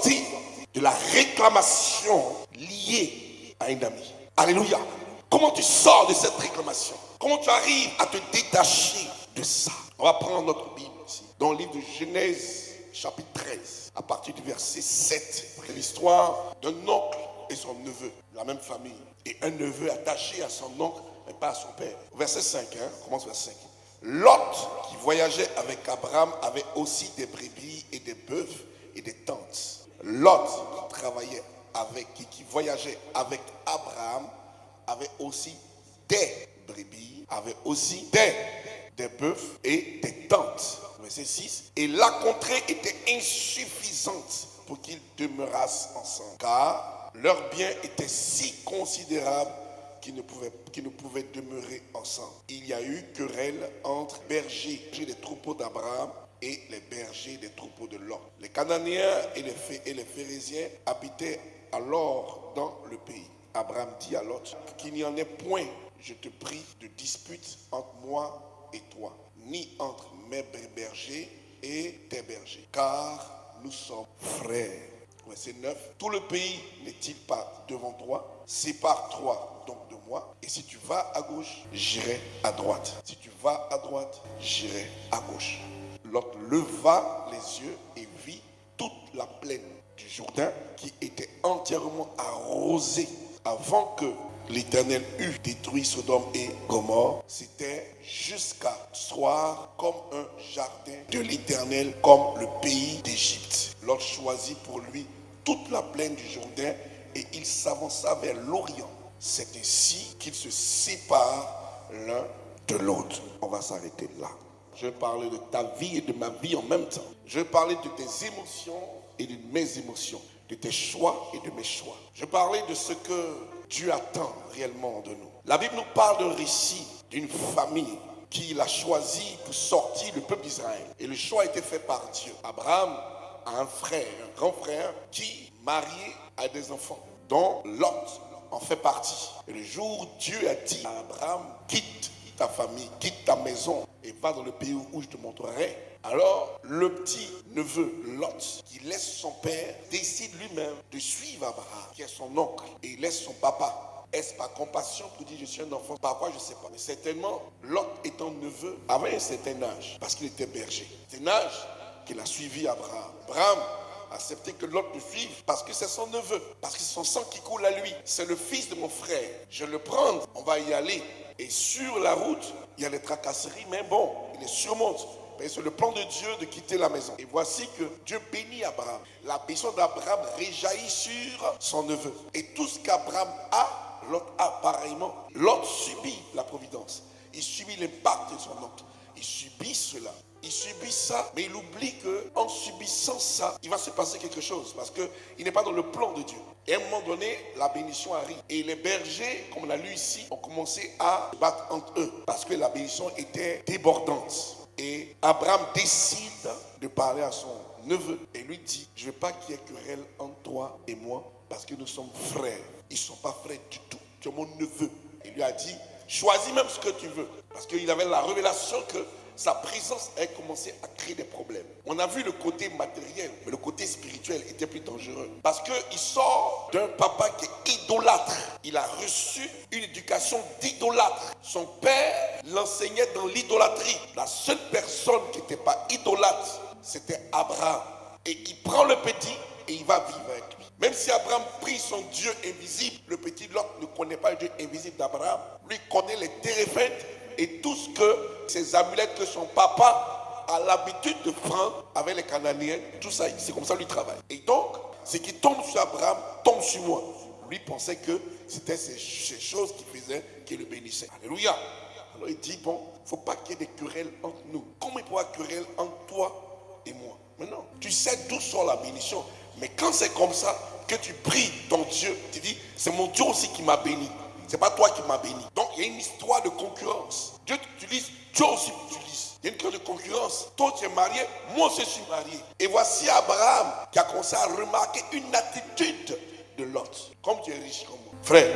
sortir de la réclamation liée à un ami. Alléluia. Comment tu sors de cette réclamation? Comment tu arrives à te détacher de ça? On va prendre notre Bible ici, dans le livre de Genèse, chapitre 13, à partir du verset 7. C'est l'histoire d'un oncle et son neveu, de la même famille. Et un neveu attaché à son oncle, mais pas à son père. Verset 5, commence verset 5. Lot, qui voyageait avec Abraham, avait aussi des brebis et des bœufs et des tentes. Lot, qui travaillait qui voyageait avec Abraham, avait aussi des brebis, avait aussi des bœufs et des tentes. Verset 6. Et la contrée était insuffisante pour qu'ils demeurassent ensemble, car leurs biens étaient si considérables qu'ils ne pouvaient demeurer ensemble. Il y a eu querelle entre bergers des troupeaux d'Abraham et les bergers des troupeaux de Lot. Les Cananéens et les Phérésiens habitaient alors dans le pays. Abraham dit à Lot, qu'il n'y en ait point, je te prie, de dispute entre moi et toi, ni entre mes bergers et tes bergers, car nous sommes frères. Verset 9. Tout le pays n'est-il pas devant toi? Sépare-toi donc de moi. Et si tu vas à gauche, j'irai à droite. Si tu vas à droite, j'irai à gauche. Lot leva les yeux et vit toute la plaine du Jourdain qui était entièrement arrosée avant que l'Éternel eut détruit Sodome et Gomorrhe. C'était jusqu'à soir comme un jardin de l'Éternel, comme le pays d'Égypte. Lot choisit pour lui toute la plaine du Jourdain et il s'avança vers l'Orient. C'est ainsi qu'ils se séparent l'un de l'autre. On va s'arrêter là. Je vais parler de ta vie et de ma vie en même temps. Je vais parler de tes émotions et de mes émotions, de tes choix et de mes choix. Je vais parler de ce que Dieu attend réellement de nous. La Bible nous parle d'un récit d'une famille qui l'a choisi pour sortir le peuple d'Israël. Et le choix a été fait par Dieu. Abraham a un frère, un grand frère, qui marié a des enfants, dont Lot en fait partie. Et le jour où Dieu a dit à Abraham, quitte ta famille, quitte ta maison et va dans le pays où je te montrerai. Alors, le petit neveu Lot, qui laisse son père, décide lui-même de suivre Abraham, qui est son oncle, et il laisse son papa. Est-ce par compassion pour dire je suis un enfant? Par quoi je ne sais pas. Mais certainement, Lot étant neveu, avait un certain âge, parce qu'il était berger. C'est un âge qu'il a suivi Abraham. Abraham a accepté que Lot le suive parce que c'est son neveu, parce que c'est son sang qui coule à lui. C'est le fils de mon frère. Je vais le prendre, on va y aller. Et sur la route, il y a des tracasseries, mais bon, il les surmonte. C'est le plan de Dieu de quitter la maison. Et voici que Dieu bénit Abraham. La bénédiction d'Abraham réjaillit sur son neveu. Et tout ce qu'Abraham a, Lot a pareillement. Lot subit la providence. Il subit l'impact de son oncle. Il subit cela. Il subit ça, mais il oublie qu'en subissant ça, il va se passer quelque chose. Parce qu'il n'est pas dans le plan de Dieu. Et à un moment donné, la bénédiction arrive. Et les bergers, comme on l'a lu ici, ont commencé à se battre entre eux. Parce que la bénédiction était débordante. Et Abraham décide de parler à son neveu. Et lui dit, je ne veux pas qu'il y ait querelle entre toi et moi. Parce que nous sommes frères. Ils ne sont pas frères du tout. Tu es mon neveu. Il lui a dit, choisis même ce que tu veux. Parce qu'il avait la révélation que sa présence a commencé à créer des problèmes. On a vu le côté matériel, mais le côté spirituel était plus dangereux. Parce qu'il sort d'un papa qui est idolâtre. Il a reçu une éducation d'idolâtre. Son père l'enseignait dans l'idolâtrie. La seule personne qui n'était pas idolâtre, c'était Abraham. Et il prend le petit et il va vivre avec lui. Même si Abraham prie son Dieu invisible, le petit Lot ne connaît pas le Dieu invisible d'Abraham. Lui connaît les téréphètes et tout ce que ces amulettes que son papa a l'habitude de prendre avec les Cananéens, tout ça, c'est comme ça lui travaille. Et donc, ce qui tombe sur Abraham tombe sur moi. Lui pensait que c'était ces choses qui faisaient qu'il le bénissait. Alléluia. Alors il dit, bon, il ne faut pas qu'il y ait des querelles entre nous. Comment il pourra querelle entre toi et moi? Mais non, tu sais d'où sort la bénédiction. Mais quand c'est comme ça, que tu pries ton Dieu, tu dis, c'est mon Dieu aussi qui m'a béni. C'est pas toi qui m'as béni. Donc il y a une histoire de concurrence. Dieu t'utilise, Dieu aussi t'utilise. Il y a une histoire de concurrence. Toi tu es marié, moi aussi je suis marié. Et voici Abraham qui a commencé à remarquer une attitude de Lot. Comme tu es riche comme moi. Frère,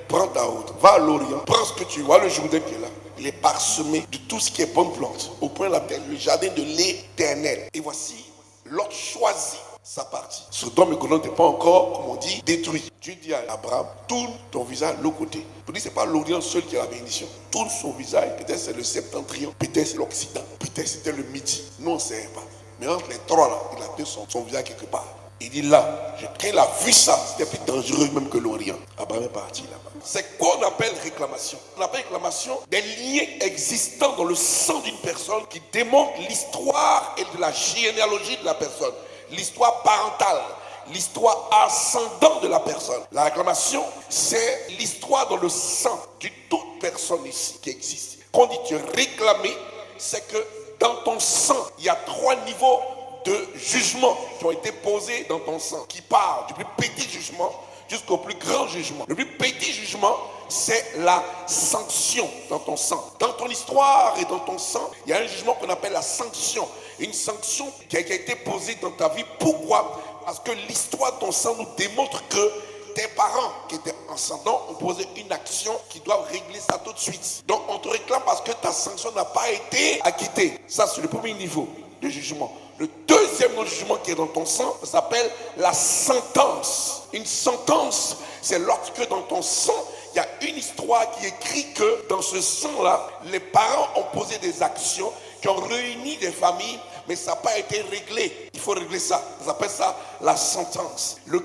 prends ta route, va à l'Orient, prends ce que tu vois, le Jourdain qui est là. Il est parsemé de tout ce qui est bonne plante. Au point d'appel le jardin de l'Éternel. Et voici, Lot choisit sa partie. Sodome et Gomorrhe n'étaient pas encore, comme on dit, détruits. Dieu dit à Abraham, tourne ton visage de l'autre côté. Pour dire, ce n'est pas l'Orient seul qui a la bénédiction. Tourne son visage, peut-être c'est le septentrion, peut-être c'est l'Occident, peut-être c'était le Midi. Nous, on ne sait pas. Mais entre les trois, là, il a fait son visage quelque part. Il dit là, quand il a vu ça, c'était plus dangereux même que l'Orient. Abraham est parti là-bas. C'est quoi on appelle réclamation? On appelle réclamation des liens existants dans le sang d'une personne qui démontrent l'histoire et de la généalogie de la personne. L'histoire parentale, l'histoire ascendante de la personne. La réclamation, c'est l'histoire dans le sang d'une toute personne ici qui existe. Quand on dit tu es réclamé, c'est que dans ton sang, il y a 3 niveaux de jugement qui ont été posés dans ton sang, qui part du plus petit jugement jusqu'au plus grand jugement. Le plus petit jugement, c'est la sanction dans ton sang. Dans ton histoire et dans ton sang, il y a un jugement qu'on appelle la sanction. Une sanction qui a été posée dans ta vie. Pourquoi? Parce que l'histoire de ton sang nous démontre que tes parents qui étaient ascendants ont posé une action qui doivent régler ça tout de suite. Donc on te réclame parce que ta sanction n'a pas été acquittée. Ça, c'est le premier niveau de jugement. Le deuxième niveau de jugement qui est dans ton sang, ça s'appelle la sentence. Une sentence, c'est lorsque dans ton sang, il y a une histoire qui écrit que dans ce sang-là, les parents ont posé des actions qui ont réuni des familles, mais ça n'a pas été réglé. Il faut régler ça. Ça s'appelle ça la sentence. Le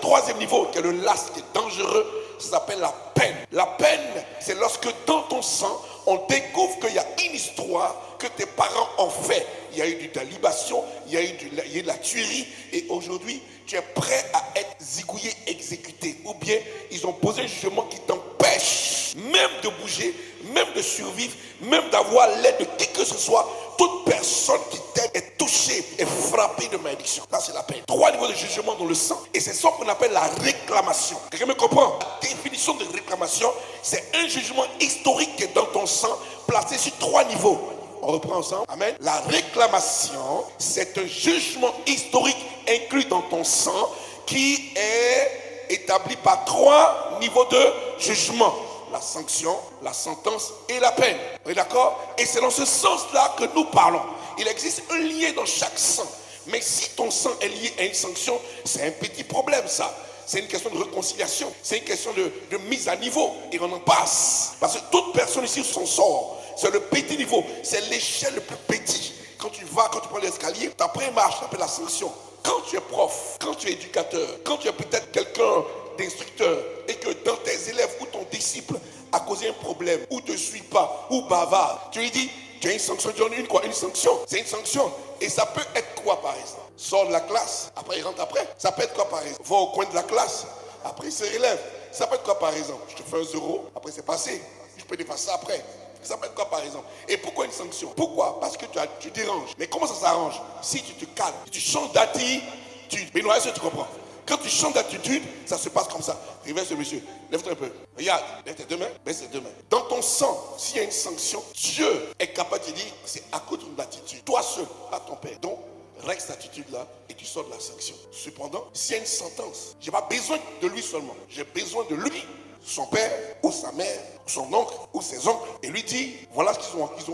troisième niveau, qui est le last, qui est dangereux, ça s'appelle la peine. La peine, c'est lorsque dans ton sang, on découvre qu'il y a une histoire que tes parents ont fait. Il y a eu de la libation, il y a eu de la tuerie, et aujourd'hui, tu es prêt à être zigouillé, exécuté. Ou bien, ils ont posé un jugement qui t'empêche même de bouger, même de survivre, même d'avoir l'aide de qui que ce soit. Toute personne qui t'aide est touchée et frappée de malédiction. Ça, c'est la peine. 3 niveaux de jugement dans le sang. Et c'est ça qu'on appelle la réclamation. Quelqu'un me comprend? La définition de réclamation, c'est un jugement historique qui est dans ton sang, placé sur 3 niveaux. On reprend ensemble. Amen. La réclamation, c'est un jugement historique inclus dans ton sang qui est établi par 3 niveaux de jugement. La sanction, la sentence et la peine. Vous êtes d'accord? Et c'est dans ce sens-là que nous parlons. Il existe un lien dans chaque sang. Mais si ton sang est lié à une sanction, c'est un petit problème ça. C'est une question de réconciliation. C'est une question de mise à niveau. Et on en passe. Parce que toute personne ici s'en sort. C'est le petit niveau. C'est l'échelle le plus petit. Quand tu prends l'escalier, ta première marche s'appelle la sanction. Quand tu es prof, quand tu es éducateur, quand tu es peut-être quelqu'un d'instructeur et que dans tes élèves ou ton disciple a causé un problème, ou ne te suit pas, ou bavard, tu lui dis, tu as une sanction, tu en as une quoi? Une sanction. C'est une sanction. Et ça peut être quoi par exemple? Sort de la classe, après il rentre après. Ça peut être quoi par exemple? Va au coin de la classe, après il se relève. Ça peut être quoi par exemple? Je te fais un 0, après c'est passé. Je peux dépasser après. Ça peut être quoi par exemple? Et pourquoi une sanction? Pourquoi? Parce que tu déranges. Mais comment ça s'arrange? Si tu te calmes, si tu changes d'attitude, mais non, est-ce que tu comprends? Quand tu changes d'attitude, ça se passe comme ça. Réveille ce monsieur, lève-toi un peu. Regarde, lève tes 2 mains, baisse tes 2 mains. Dans ton sang, s'il y a une sanction, Dieu est capable de te dire, c'est à cause de ton attitude. Toi seul, pas ton père. Donc, règle cette attitude-là et tu sors de la sanction. Cependant, s'il y a une sentence, je n'ai pas besoin de lui seulement. J'ai besoin de lui, son père ou sa mère, son oncle ou ses oncles, et lui dit, voilà ce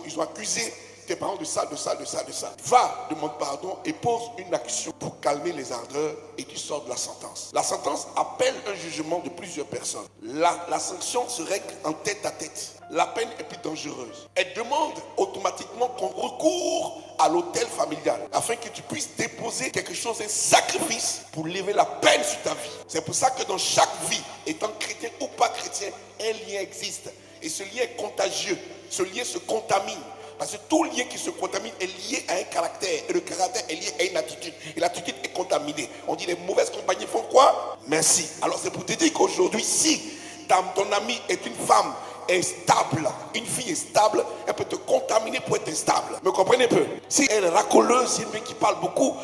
qu'ils ont accusé tes parents de ça, de ça, de ça, de ça. Va, demande pardon et pose une action pour calmer les ardeurs et tu sors de la sentence. La sentence appelle un jugement de plusieurs personnes. La sanction se règle en tête à tête. La peine est plus dangereuse. Elle demande automatiquement qu'on recourt à l'autel familial afin que tu puisses déposer quelque chose, un sacrifice pour lever la peine sur ta vie. C'est pour ça que dans chaque vie, étant chrétien ou pas chrétien, un lien existe. Et ce lien est contagieux. Ce lien se contamine. Parce que tout lien qui se contamine est lié à un caractère. Et le caractère est lié à une attitude. Et l'attitude est contaminée. On dit les mauvaises compagnies font quoi? Merci. Alors c'est pour te dire qu'aujourd'hui, si ton ami est une femme instable, une fille est stable, elle peut te contaminer pour être instable. Me comprenez un peu? Si elle est racoleuse, c'est une fille qui parle beaucoup,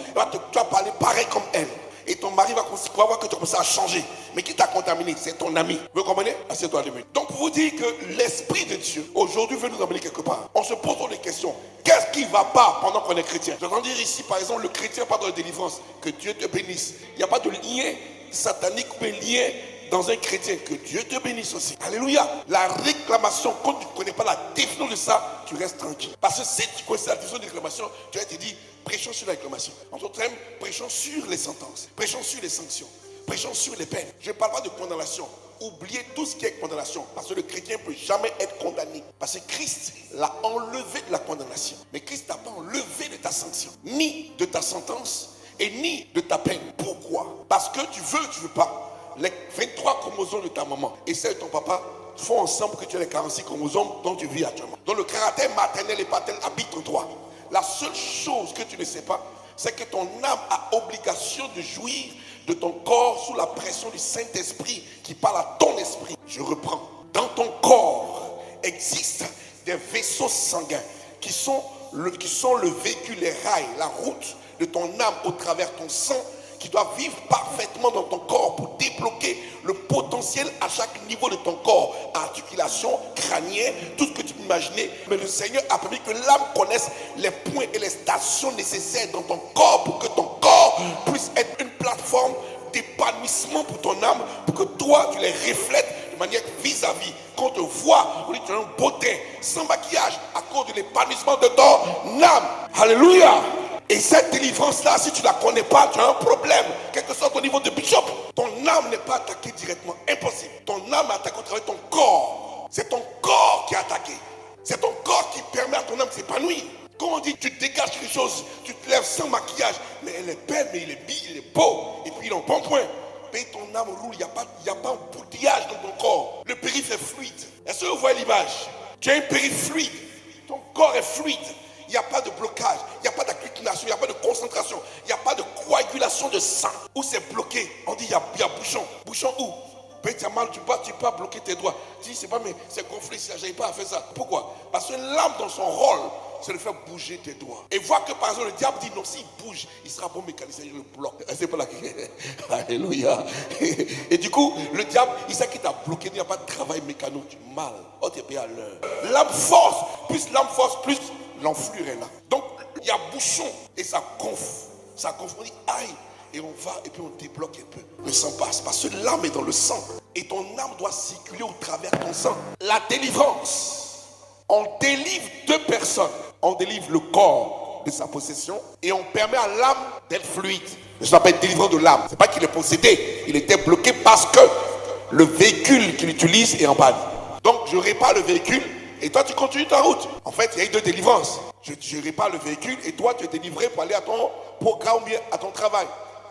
tu vas parler pareil comme elle. Et ton mari va voir que tu commences à changer. Mais qui t'a contaminé? C'est ton ami. Vous comprenez? Assieds-toi 2 minutes. Donc pour vous dire que l'Esprit de Dieu aujourd'hui veut nous emmener quelque part. On se pose des questions. Qu'est-ce qui ne va pas pendant qu'on est chrétien? J'entends dire ici par exemple le chrétien pas dans la délivrance. Que Dieu te bénisse. Il n'y a pas de lien satanique ou un lien dans un chrétien. Que Dieu te bénisse aussi. Alléluia. La réclamation, quand tu ne connais pas la définition de ça, tu restes tranquille. Parce que si tu connais la définition de réclamation, tu vas te dire, prêchons sur la réclamation. En d'autres termes, prêchons sur les sentences, prêchons sur les sanctions, prêchons sur les peines. Je ne parle pas de condamnation. Oubliez tout ce qui est condamnation. Parce que le chrétien ne peut jamais être condamné. Parce que Christ l'a enlevé de la condamnation. Mais Christ n'a pas enlevé de ta sanction, ni de ta sentence, et ni de ta peine. Pourquoi? Parce que tu veux pas. Les 23 chromosomes de ta maman et celles de ton papa font ensemble que tu as les 46 chromosomes dont tu vis actuellement. Donc le caractère maternel et paternel habite en toi. La seule chose que tu ne sais pas, c'est que ton âme a obligation de jouir de ton corps sous la pression du Saint-Esprit qui parle à ton esprit. Je reprends. Dans ton corps existent des vaisseaux sanguins qui sont le véhicule, les rails, la route de ton âme au travers ton sang, qui doit vivre parfaitement dans ton corps pour débloquer le potentiel à chaque niveau de ton corps, articulation, crânien, tout ce que tu peux imaginer. Mais le Seigneur a permis que l'âme connaisse les points et les stations nécessaires dans ton corps pour que ton corps puisse être une plateforme d'épanouissement pour ton âme, pour que toi tu les reflètes de manière vis-à-vis. Quand on te voit, on dit tu as un beau teint, sans maquillage, à cause de l'épanouissement de ton âme. Alléluia. Et cette délivrance-là, si tu ne la connais pas, tu as un problème. Quel que soit ton niveau de bishop, ton âme n'est pas attaquée directement. Impossible. Ton âme est attaquée au travers de ton corps. C'est ton corps qui est attaqué. C'est ton corps qui permet à ton âme de s'épanouir. Quand on dit tu dégages quelque chose, tu te lèves sans maquillage, mais elle est belle, mais il est bille, il est beau, et puis il est en bon point. Mais ton âme roule, il n'y a pas un boutillage dans ton corps. Le périph' est fluide. Est-ce que vous voyez l'image? Tu as un périph' fluide. Ton corps est fluide. Il n'y a pas de blocage, il n'y a pas d'accumulation, il n'y a pas de concentration, il n'y a pas de coagulation de sang. Où c'est bloqué, on dit il y a bouchon. Bouchon où? Tu as mal, tu peux bloquer tes doigts. Tu dis c'est pas mais c'est gonflé, je n'arrive pas à faire ça. Pourquoi? Parce que l'âme dans son rôle, c'est de faire bouger tes doigts. Et voir que par exemple le diable dit non, s'il bouge, il sera bon mécanicien, il le bloque. C'est pas là. Alléluia. Et du coup, le diable, il sait qu'il t'a bloqué, il n'y a pas de travail mécano, tu mal. Oh, tu es payé à l'heure. L'âme force, plus l'enflure est là. Donc, il y a bouchon et ça gonfle. Ça gonfle, on dit aïe. Et on va et puis on débloque un peu. Le sang passe parce que l'âme est dans le sang. Et ton âme doit circuler au travers de ton sang. La délivrance. On délivre deux personnes. On délivre le corps de sa possession et on permet à l'âme d'être fluide. Ça s'appelle délivrance de l'âme. C'est pas qu'il est possédé. Il était bloqué parce que le véhicule qu'il utilise est en panne. Donc je répare le véhicule. Et toi, tu continues ta route. En fait, il y a eu deux délivrances. Je répare le véhicule et toi, tu es délivré pour aller à ton programme ou bien à ton travail.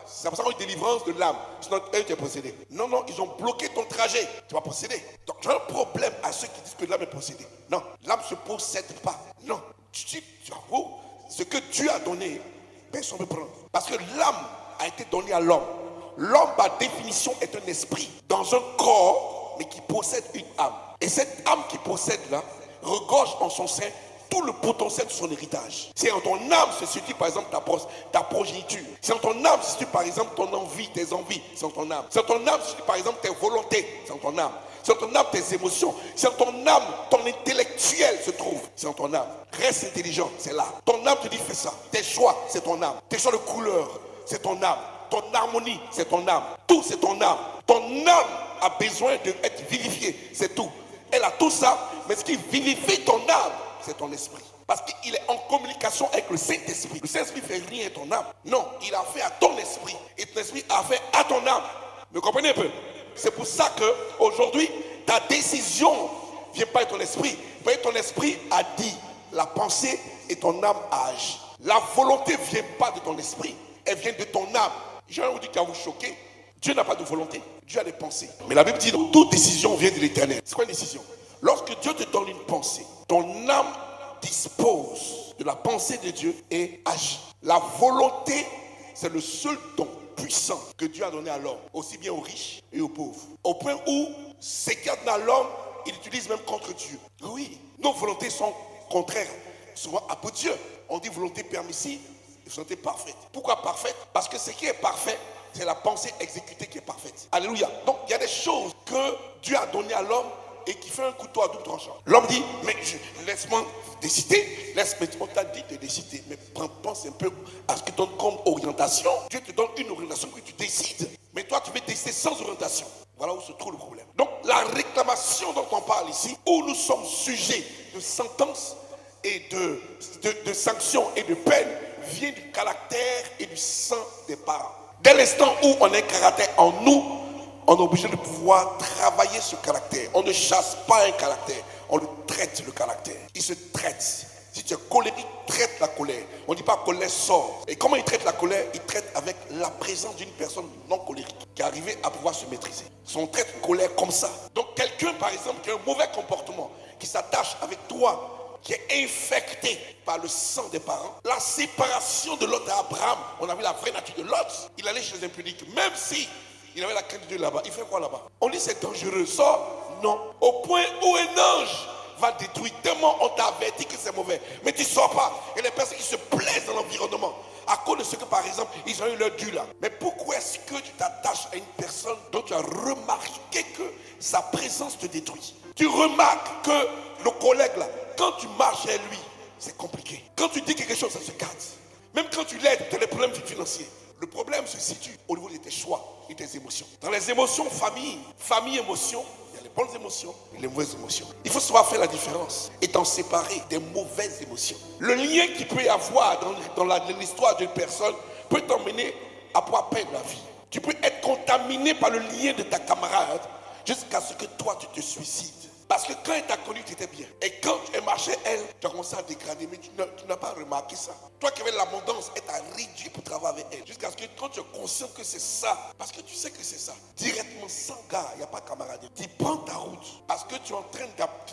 C'est pour ça qu'on dit délivrance de l'âme. Sinon, tu es possédé. Non, ils ont bloqué ton trajet. Tu vas posséder. Donc, tu as un problème à ceux qui disent que l'âme est possédée. Non, l'âme ne se possède pas. Non, tu avoues, ce que Dieu a donné, personne ne peut prendre. Parce que l'âme a été donnée à l'homme. L'homme, par définition, est un esprit dans un corps, mais qui possède une âme. Et cette âme qui possède là, regorge en son sein tout le potentiel de son héritage. C'est en ton âme se situe par exemple ta progéniture. C'est en ton âme se situe par exemple ton envie, tes envies. C'est en ton âme. C'est en ton âme se situe par exemple tes volontés. C'est en ton âme. C'est en ton âme tes émotions. C'est en ton âme ton intellectuel se trouve. C'est en ton âme. Reste intelligent, c'est là. Ton âme te dit fais ça. Tes choix, c'est ton âme. Tes choix de couleur, c'est ton âme. Ton harmonie, c'est ton âme. Tout, c'est ton âme. Ton âme a besoin d'être vivifiée. C'est tout. Elle a tout ça, mais ce qui vivifie ton âme, c'est ton esprit. Parce qu'il est en communication avec le Saint-Esprit. Le Saint-Esprit ne fait rien à ton âme. Non, il a fait à ton esprit. Et ton esprit a fait à ton âme. Vous comprenez un peu? C'est pour ça qu'aujourd'hui, ta décision ne vient pas de ton esprit. Mais ton esprit a dit la pensée et ton âme a agi. La volonté ne vient pas de ton esprit. Elle vient de ton âme. Je vais vous dire qu'à vous choquer. Dieu n'a pas de volonté. Dieu a des pensées. Mais la Bible dit que toute décision vient de l'Éternel. C'est quoi une décision? Lorsque Dieu te donne une pensée, ton âme dispose de la pensée de Dieu et agit. La volonté, c'est le seul don puissant que Dieu a donné à l'homme, aussi bien aux riches et aux pauvres. Au point où ce qu'il y a dans l'homme, il utilise même contre Dieu. Oui, nos volontés sont contraires souvent à Dieu. On dit volonté permissive et volonté parfaite. Pourquoi parfaite? Parce que ce qui est parfait, c'est la pensée exécutée qui est parfaite. Alléluia. Donc il y a des choses que Dieu a données à l'homme et qui fait un couteau à double tranchant. L'homme dit, mais laisse-moi décider. On t'a dit de décider, mais pense un peu à ce que tu donnes comme orientation. Dieu te donne une orientation que tu décides. Mais toi, tu veux décider sans orientation. Voilà où se parle ici, où nous sommes sujets de sentences et de sanctions et de peines, vient du caractère et du sang des parents. Dès l'instant où on a un caractère en nous, on est obligé de pouvoir travailler ce caractère. On ne chasse pas un caractère, on le traite, le caractère. Il se traite. Si tu es colérique, traite la colère. On ne dit pas colère sort. Et comment il traite la colère? Il traite avec la présence d'une personne non colérique qui est arrivée à pouvoir se maîtriser. On traite la colère comme ça. Donc quelqu'un par exemple qui a un mauvais comportement, qui s'attache avec toi, qui est infecté par le sang des parents, la séparation de Lot à Abraham, on a vu la vraie nature de Lot. Il allait chez les impudiques, même si il avait la crainte de Dieu là-bas. Il fait quoi là-bas? On dit c'est dangereux. Sors? Non. Au point où un ange va détruire, tellement on t'a averti que c'est mauvais, mais tu ne sors pas. Et les personnes qui se plaisent dans l'environnement à cause de ce que par exemple ils ont eu leur dû là. Mais pourquoi est-ce que tu t'attaches à une personne dont tu as remarqué que sa présence te détruit? Tu remarques que le collègue là, quand tu marches à lui, c'est compliqué. Quand tu dis quelque chose, ça se casse. Même quand tu l'aides, tu as des problèmes financiers. Le problème se situe au niveau de tes choix et tes émotions. Dans les émotions, famille, émotions, il y a les bonnes émotions et les mauvaises émotions. Il faut savoir faire la différence et t'en séparer des mauvaises émotions. Le lien qu'il peut y avoir dans l'histoire d'une personne peut t'emmener à pouvoir perdre la vie. Tu peux être contaminé par le lien de ta camarade jusqu'à ce que toi tu te suicides. Parce que quand elle t'a connu, tu étais bien. Et quand tu es marché, elle, tu as commencé à dégrader. Mais tu n'as pas remarqué ça. Toi qui avais l'abondance, elle t'a réduit pour travailler avec elle. Jusqu'à ce que quand tu es conscient que c'est ça, parce que tu sais que c'est ça, directement, sans gars, il n'y a pas de camaraderie. Tu prends ta route. Parce que tu es en train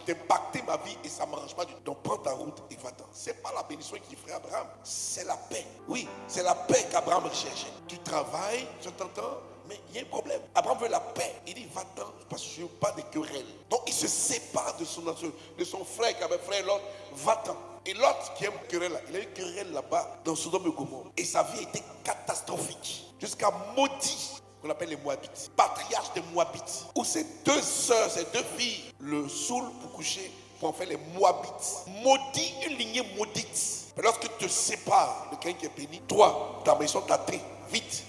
d'impacter ma vie et ça ne m'arrange pas du tout. Donc prends ta route et va-t'en. Ce n'est pas la bénédiction qui ferait Abraham. C'est la paix. Oui, c'est la paix qu'Abraham recherchait. Tu travailles, tu t'entends. Mais il y a un problème. Abraham veut la paix. Il dit, va-t'en, parce que je ne veux pas de querelles. Donc il se sépare de son frère qui avait frère Lot. Va-t'en. Et Lot qui aime querelle, il a eu querelle là-bas dans Sodome et Gomorrhe. Et sa vie était catastrophique. Jusqu'à maudit, qu'on appelle les Moabites. Patriarche des Moabites. Où ses deux sœurs, ses deux filles, le saoulent pour coucher, pour en faire les Moabites. Maudit, une lignée maudite. Mais lorsque tu te sépares de quelqu'un qui est béni, toi, ta maison t'atteint vite.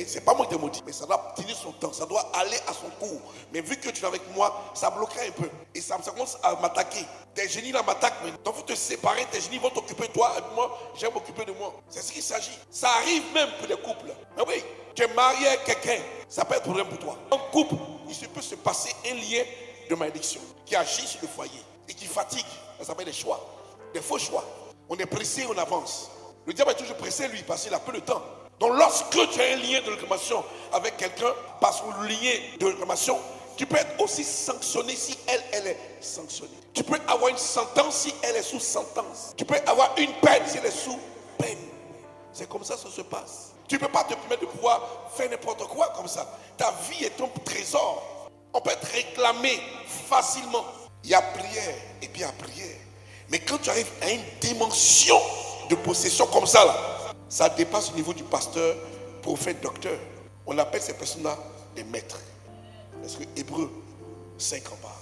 C'est pas moi qui te maudit, mais ça doit tenir son temps, ça doit aller à son cours. Mais vu que tu es avec moi, ça bloquerait un peu. Et ça commence à m'attaquer. Tes génies là m'attaquent. Donc il faut te séparer, tes génies vont t'occuper de toi, et moi, je vais m'occuper de moi. C'est ce qu'il s'agit. Ça arrive même pour les couples. Mais oui, tu es marié à quelqu'un, ça peut être problème pour toi. En couple, il peut se passer un lien de malédiction qui agit sur le foyer et qui fatigue. Ça s'appelle des choix, des faux choix. On est pressé, on avance. Le diable est toujours pressé, lui, parce qu'il a peu de temps. Donc lorsque tu as un lien de réclamation avec quelqu'un, parce que le lien de réclamation, tu peux être aussi sanctionné si elle est sanctionnée. Tu peux avoir une sentence si elle est sous sentence. Tu peux avoir une peine si elle est sous peine. C'est comme ça que ça se passe. Tu ne peux pas te permettre de pouvoir faire n'importe quoi comme ça. Ta vie est un trésor. On peut être réclamé facilement. Il y a prière et puis il y a prière. Mais quand tu arrives à une dimension de possession comme ça là, ça dépasse au niveau du pasteur, prophète, docteur. On appelle ces personnes-là des maîtres. Parce que Hébreux 5 en parle.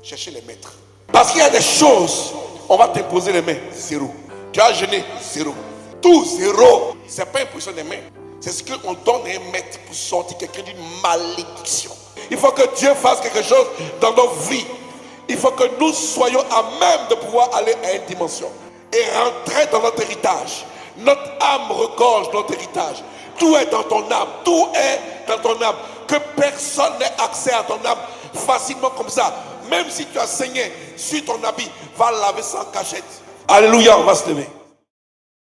Cherchez les maîtres. Parce qu'il y a des choses, on va t'imposer les mains. Zéro. Tu as jeûné. Zéro. Tout zéro. Ce n'est pas une position des mains. C'est ce qu'on donne à un maître pour sortir quelqu'un d'une malédiction. Il faut que Dieu fasse quelque chose dans nos vies. Il faut que nous soyons à même de pouvoir aller à une dimension et rentrer dans notre héritage. Notre âme regorge notre héritage. Tout est dans ton âme. Tout est dans ton âme. Que personne n'ait accès à ton âme facilement comme ça. Même si tu as saigné sur ton habit, va laver sans cachette. Alléluia, on va se lever.